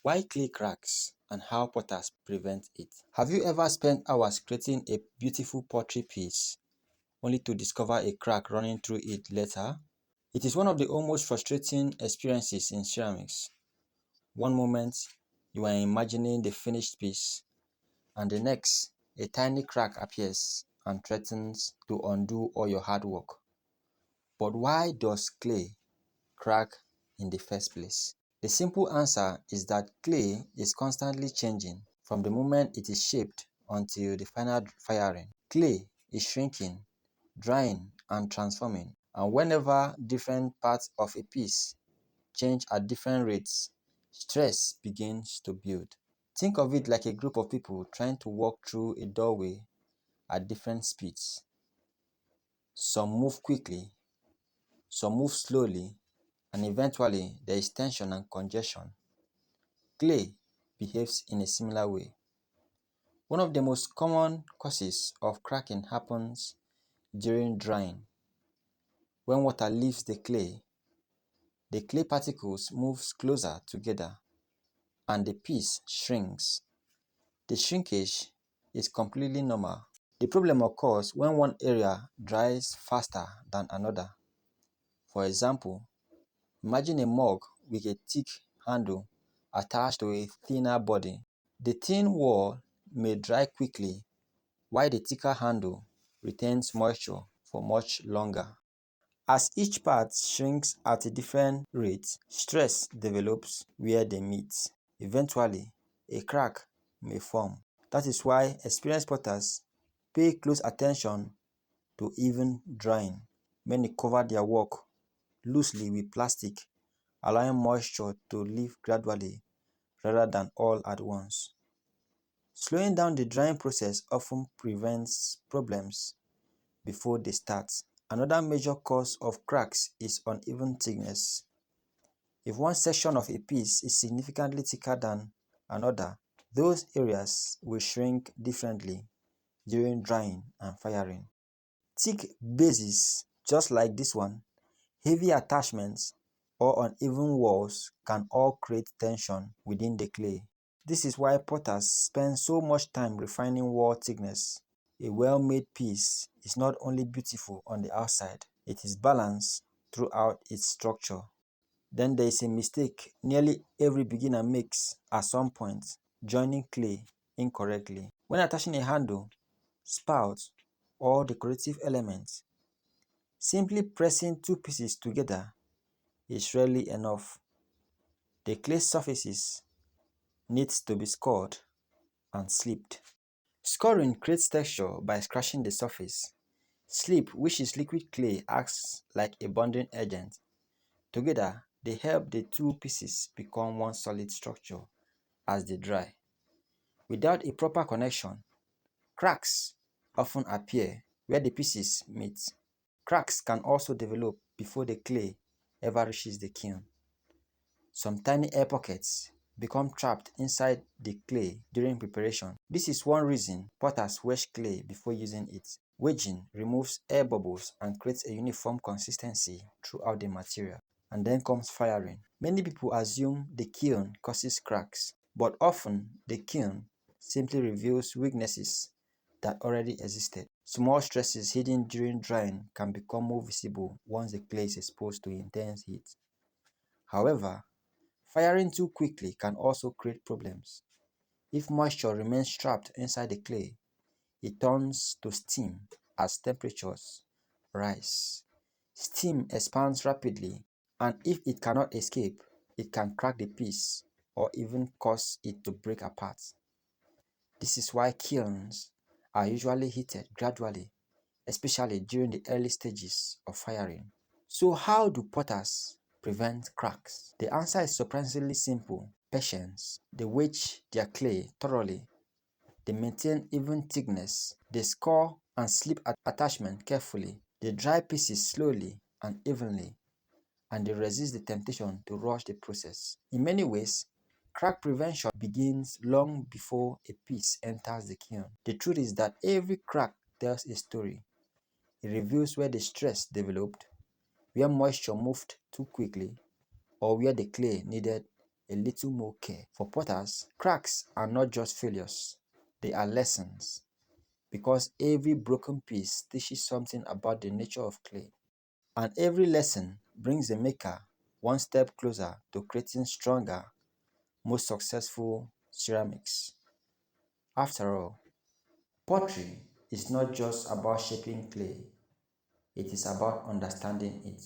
Why clay cracks and how potters prevent it? Have you ever spent hours creating a beautiful pottery piece only to discover a crack running through it later? It is one of the almost frustrating experiences in ceramics. One moment you are imagining the finished piece, and the next a tiny crack appears and threatens to undo all your hard work. But why does clay crack in the first place? The simple answer is that clay is constantly changing from the moment it is shaped until the final firing. Clay is shrinking, drying, and transforming, and whenever different parts of a piece change at different rates, stress begins to build. Think of it like a group of people trying to walk through a doorway at different speeds. Some move quickly, some move slowly, and eventually there is tension and congestion. Clay behaves in a similar way. One of the most common causes of cracking happens during drying. When water leaves the clay particles move closer together and the piece shrinks. The shrinkage is completely normal. The problem occurs when one area dries faster than another. For example, imagine a mug with a thick handle attached to a thinner body. The thin wall may dry quickly while the thicker handle retains moisture for much longer. As each part shrinks at a different rate, stress develops where they meet. Eventually, a crack may form. That is why experienced potters pay close attention to even drying. Many cover their work loosely with plastic, allowing moisture to leave gradually rather than all at once. Slowing down the drying process often prevents problems before they start. Another major cause of cracks is uneven thickness. If one section of a piece is significantly thicker than another, those areas will shrink differently during drying and firing. Thick bases, just like this one, heavy attachments, or uneven walls can all create tension within the clay. This is why potters spend so much time refining wall thickness. A well-made piece is not only beautiful on the outside, it is balanced throughout its structure. Then there is a mistake nearly every beginner makes at some point, joining clay incorrectly. When attaching a handle, spout, or decorative element, simply pressing two pieces together is rarely enough. The clay surfaces needs to be scored and slipped. Scoring creates texture by scratching the surface. Slip, which is liquid clay, acts like a bonding agent. Together, they help the two pieces become one solid structure as they dry. Without a proper connection, cracks often appear where the pieces meet. Cracks can also develop before the clay ever reaches the kiln. Some tiny air pockets become trapped inside the clay during preparation. This is one reason potters wedge clay before using it. Wedging removes air bubbles and creates a uniform consistency throughout the material. And then comes firing. Many people assume the kiln causes cracks, but often the kiln simply reveals weaknesses that already existed. Small stresses hidden during drying can become more visible once the clay is exposed to intense heat. However, firing too quickly can also create problems. If moisture remains trapped inside the clay, it turns to steam as temperatures rise. Steam expands rapidly, and if it cannot escape, it can crack the piece or even cause it to break apart. This is why kilns are usually heated gradually, especially during the early stages of firing. So how do potters prevent cracks? The answer is surprisingly simple: patience. They wedge their clay thoroughly, they maintain even thickness, they score and slip attachment carefully, they dry pieces slowly and evenly, and they resist the temptation to rush the process. In many ways, crack prevention begins long before a piece enters the kiln. The truth is that every crack tells a story. It reveals where the stress developed, where moisture moved too quickly, or where the clay needed a little more care. For potters, cracks are not just failures, they are lessons, because every broken piece teaches something about the nature of clay. And every lesson brings the maker one step closer to creating stronger, more successful ceramics. After all, pottery is not just about shaping clay, it is about understanding it.